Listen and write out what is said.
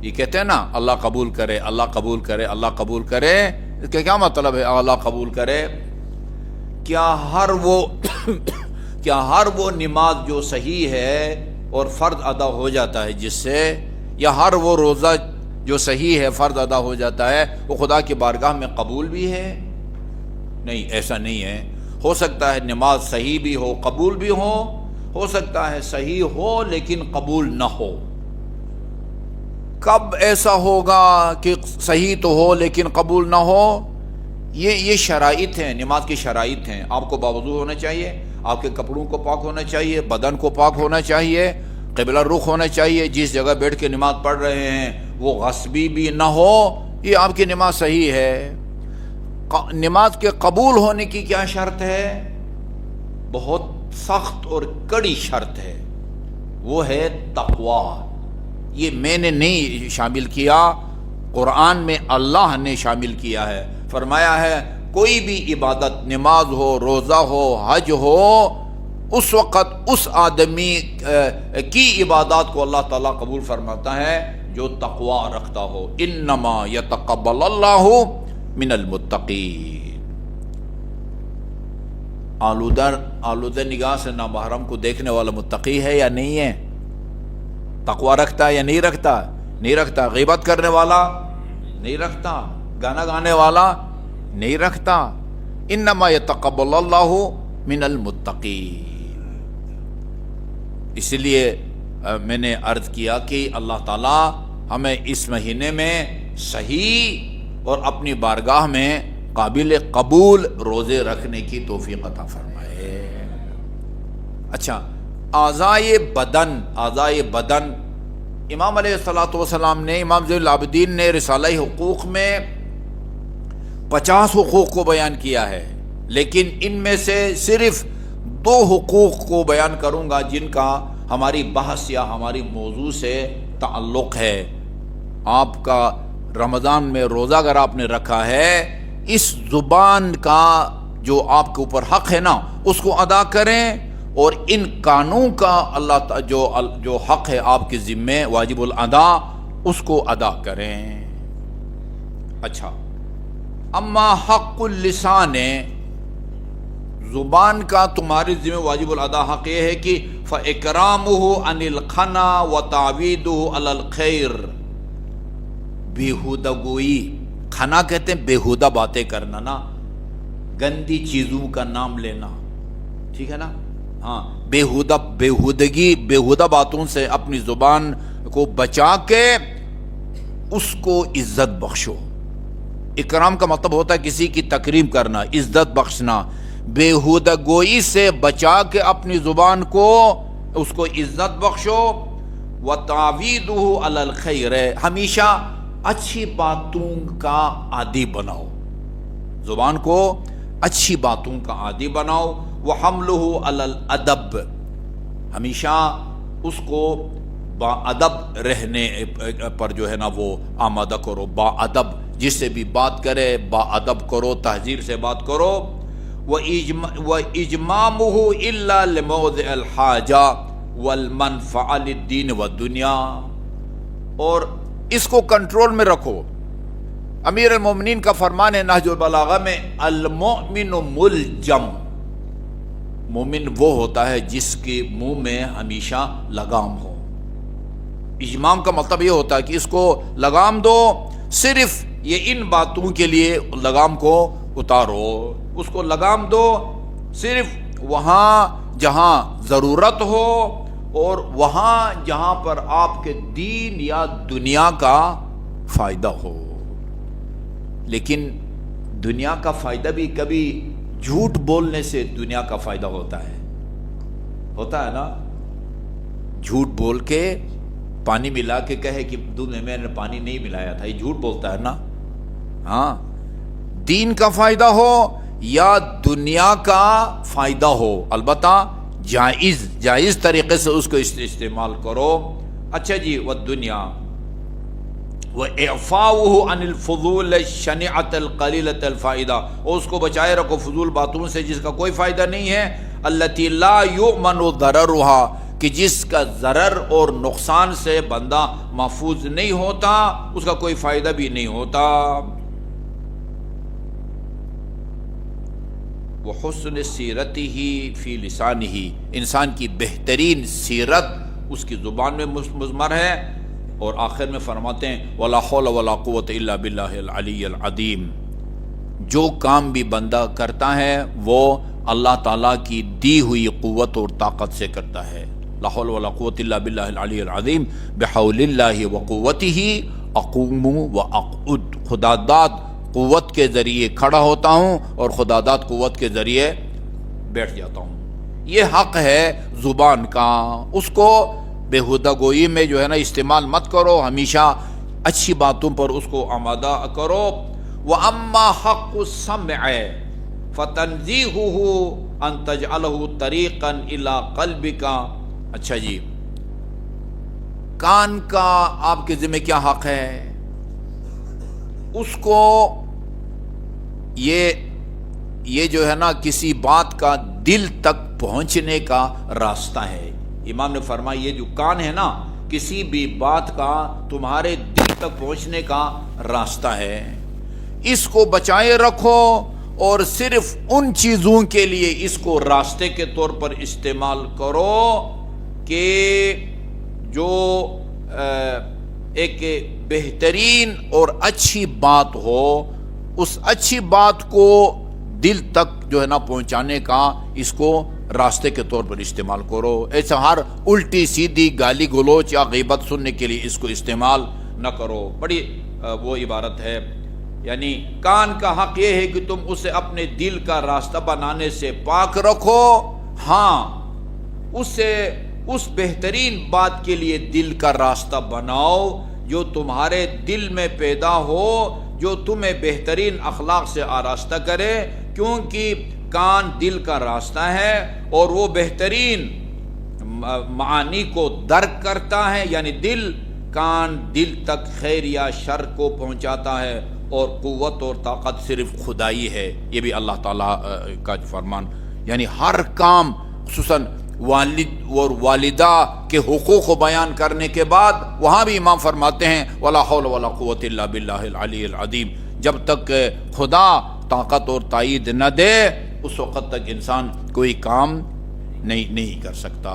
یہ کہتے ہیں نا اللہ قبول کرے، اللہ قبول کرے، اللہ قبول کرے، اس کا کیا مطلب ہے اللہ قبول کرے؟ کیا ہر وہ نماز جو صحیح ہے اور فرض ادا ہو جاتا ہے جس سے، یا ہر وہ روزہ جو صحیح ہے فرض ادا ہو جاتا ہے، وہ خدا کی بارگاہ میں قبول بھی ہے؟ نہیں، ایسا نہیں ہے۔ ہو سکتا ہے نماز صحیح بھی ہو، قبول بھی ہو سکتا ہے صحیح ہو لیکن قبول نہ ہو۔ کب ایسا ہوگا کہ صحیح تو ہو لیکن قبول نہ ہو؟ یہ شرائط ہیں، نماز کی شرائط ہیں۔ آپ کو باوضو ہونا چاہیے، آپ کے کپڑوں کو پاک ہونا چاہیے، بدن کو پاک ہونا چاہیے، قبلہ رخ ہونا چاہیے، جس جگہ بیٹھ کے نماز پڑھ رہے ہیں وہ غصبی بھی نہ ہو، یہ آپ کی نماز صحیح ہے۔ نماز کے قبول ہونے کی کیا شرط ہے؟ بہت سخت اور کڑی شرط ہے، وہ ہے تقوی۔ یہ میں نے نہیں شامل کیا، قرآن میں اللہ نے شامل کیا ہے۔ فرمایا ہے کوئی بھی عبادت، نماز ہو، روزہ ہو، حج ہو، اس وقت اس آدمی کی عبادات کو اللہ تعالیٰ قبول فرماتا ہے جو تقوی رکھتا ہو۔ انما یتقبل اللہ من المتقین۔ آلودہ نگاہ سے نامحرم کو دیکھنے والا متقی ہے یا نہیں ہے؟ تقوی رکھتا ہے یا نہیں رکھتا؟ نہیں رکھتا۔ غیبت کرنے والا نہیں رکھتا، گانا گانے والا نہیں رکھتا۔ انما یتقبل اللہ من المتقین۔ اس لیے میں نے عرض کیا کہ اللہ تعالیٰ ہمیں اس مہینے میں صحیح اور اپنی بارگاہ میں قابل قبول روزے رکھنے کی توفیق عطا فرمائے۔ اچھا، اعضائے بدن، امام علیہ الصلوۃ والسلام نے، امام زین العابدین نے رسالہ حقوق میں 50 حقوق کو بیان کیا ہے، لیکن ان میں سے صرف 2 حقوق کو بیان کروں گا جن کا ہماری بحث یا ہماری موضوع سے تعلق ہے۔ آپ کا رمضان میں روزہ اگر آپ نے رکھا ہے، اس زبان کا جو آپ کے اوپر حق ہے نا، اس کو ادا کریں، اور ان کانوں کا اللہ جو حق ہے آپ کے ذمے واجب الادا، اس کو ادا کریں۔ اچھا، اما حق اللسان، زبان کا تمہارے ذمہ واجب الادا حق یہ ہے کہ فَإِكْرَامُهُ عَنِ الْخَنَا وَتَعْوِيدُهُ عَلَى الْخَيْرِ، بیہودہ گوئی، کھنا کہتے ہیں بیہودہ باتیں کرنا نا، گندی چیزوں کا نام لینا، ٹھیک ہے نا؟ ہاں، بیہودہ باتوں سے اپنی زبان کو بچا کے اس کو عزت بخشو۔ اکرام کا مطلب ہوتا ہے کسی کی تکریم کرنا، عزت بخشنا۔ بیہودہ گوئی سے بچا کے اپنی زبان کو، اس کو عزت بخشو۔ وَتَعْوِيدُهُ عَلَى الْخَيْرِ، ہمیشہ اچھی باتوں کا عادی بناؤ، زبان کو اچھی باتوں کا عادی بناؤ۔ وَحَمْلُهُ عَلَى الْأَدَبِ، ہمیشہ اس کو با ادب رہنے پر جو ہے نا وہ آمادہ کرو، با ادب، جس سے بھی بات کرے با ادب کرو، تہذیب سے بات کرو۔ وَإِجْمَامُهُ إِلَّا لِمَوْضِعِ الْحَاجَةِ وَالْمَنْفَعَةِ لِلدِّينِ وَالدُّنْيَا، اور اس کو کنٹرول میں رکھو۔ امیر المومنین کا فرمان ہے نہج البلاغہ میں، المؤمن ملجم، مومن وہ ہوتا ہے جس کے منہ میں ہمیشہ لگام ہو۔ اجمام کا مطلب یہ ہوتا ہے کہ اس کو لگام دو، صرف یہ ان باتوں کے لیے لگام کو اتارو، اس کو لگام دو صرف وہاں جہاں ضرورت ہو، اور وہاں جہاں پر آپ کے دین یا دنیا کا فائدہ ہو۔ لیکن دنیا کا فائدہ بھی کبھی جھوٹ بولنے سے دنیا کا فائدہ ہوتا ہے نا؟ جھوٹ بول کے پانی ملا کے کہے کہ میں نے پانی نہیں ملایا تھا، یہ جھوٹ بولتا ہے نا۔ ہاں، دین کا فائدہ ہو یا دنیا کا فائدہ ہو، البتہ جائز طریقے سے اس کو استعمال کرو۔ اچھا جی، والدنیا وَإِعْفَاؤُهُ عَنِ الْفُضُولِ الشَّنِعَةِ الْقَلِيلَةِ الْفَائِدَةِ، اور اس کو بچائے رکھو فضول باتوں سے جس کا کوئی فائدہ نہیں ہے۔ الَّتِي لَا يُؤْمَنُ ضَرَرُهَا، کہ جس کا ضرر اور نقصان سے بندہ محفوظ نہیں ہوتا، اس کا کوئی فائدہ بھی نہیں ہوتا۔ وحسن سیرتہ فی لسانہ، انسان کی بہترین سیرت اس کی زبان میں مضمر ہے، اور آخر میں فرماتے ہیں ولا حول ولا قوت الا باللہ العلی العظیم۔ جو کام بھی بندہ کرتا ہے وہ اللہ تعالیٰ کی دی ہوئی قوت اور طاقت سے کرتا ہے۔ لا حول ولا قوت الا باللہ العلی العظیم بحول اللہ وقوتہ اقوم واقعد، خدا داد قوت کے ذریعے کھڑا ہوتا ہوں اور خدا داد قوت کے ذریعے بیٹھ جاتا ہوں۔ یہ حق ہے زبان کا، اس کو بےہودہ گوئی میں جو ہے نا استعمال مت کرو، ہمیشہ اچھی باتوں پر اس کو آمادہ کرو۔ وَأَمَّا حَقُّ السَّمْعِ فَتَنزِيهُهُ أَن تَجْعَلَهُ طَرِيقًا إِلَىٰ قَلْبِكَ۔ اچھا جی، کان کا آپ کے ذمہ کیا حق ہے؟ اس کو یہ جو ہے نا کسی بات کا دل تک پہنچنے کا راستہ ہے۔ امام نے فرمایا یہ جو کان ہے نا، کسی بھی بات کا تمہارے دل تک پہنچنے کا راستہ ہے، اس کو بچائے رکھو اور صرف ان چیزوں کے لیے اس کو راستے کے طور پر استعمال کرو کہ جو ایک بہترین اور اچھی بات ہو، اس اچھی بات کو دل تک جو ہے نا پہنچانے کا اس کو راستے کے طور پر استعمال کرو۔ ایسا ہر الٹی سیدھی گالی گلوچ یا غیبت سننے کے لیے اس کو استعمال نہ کرو۔ بڑی وہ عبارت ہے، یعنی کان کا حق یہ ہے کہ تم اسے اپنے دل کا راستہ بنانے سے پاک رکھو، ہاں اسے اس بہترین بات کے لیے دل کا راستہ بناؤ جو تمہارے دل میں پیدا ہو، جو تمہیں بہترین اخلاق سے آراستہ کرے، کیونکہ کان دل کا راستہ ہے اور وہ بہترین معانی کو درک کرتا ہے، یعنی کان دل تک خیر یا شر کو پہنچاتا ہے، اور قوت اور طاقت صرف خدائی ہے۔ یہ بھی اللہ تعالیٰ کا فرمان، یعنی ہر کام خصوصاً والد اور والدہ کے حقوق کو بیان کرنے کے بعد وہاں بھی امام فرماتے ہیں ولا حول ولا قوت الا باللہ العلی العظیم، جب تک خدا طاقت اور تائید نہ دے اس وقت تک انسان کوئی کام نہیں کر سکتا۔